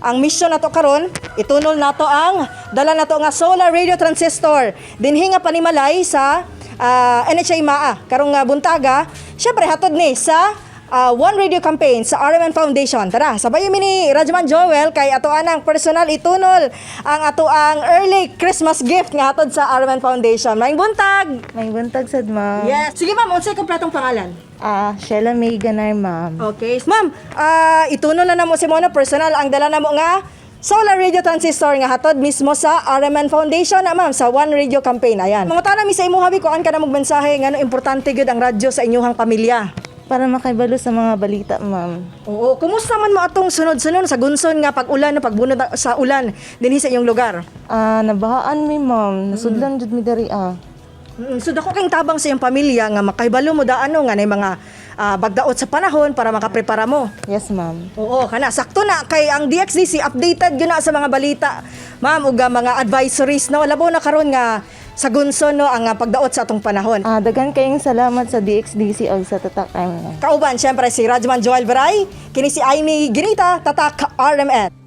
Ang mission nato karon, itunol nato ang dala nato nga solar radio transistor dinhi nga panimalay sa NHA MAA karong buntaga. Syempre hatod ni sa One Radio campaign sa RMN Foundation. Tara, sabay mi ni Rajman Joel kay ato anang personal itunol ang ato ang early Christmas gift nga hatod sa RMN Foundation. Maayong buntag. May buntag sad, ma'am. Yes. Sige ma'am, unsay kompletong pangalan? Sheila May Ganar, ma'am. Okay. Ma'am, ituno na namo si Mona personal ang dala namo nga solar radio transistor nga hatod mismo sa RMN Foundation na ma'am sa One Radio campaign. Ayan. Mangutana mi sa imo habi kuan ka na magmensahe ngano importante gyud ang radyo sa inyong pamilya. Para makaibalo sa mga balita, ma'am. Oo, kumusta man mo atong sunod-sunod sa gunson nga pag-ulan na pagbunod sa ulan dinhi sa inyong lugar? Nabahaan mi, ma'am. Nasudlan jud mi diri, So dako kayong tabang sa iyong pamilya nga makahibalo mo daano nga nay mga bagdaot sa panahon para makaprepara mo. Yes, ma'am. Oo, kana sakto na kay ang DXDC updated gyud na sa mga balita. Ma'am, ug mga advisories na labaw na karon nga sa gunson no ang pagdaot sa atong panahon. Dagan kayong salamat sa DXDC o sa Tatak RMN. Kauban syempre si Rajman Joel Veray, kini si Amy Ginita, Tatak RMN.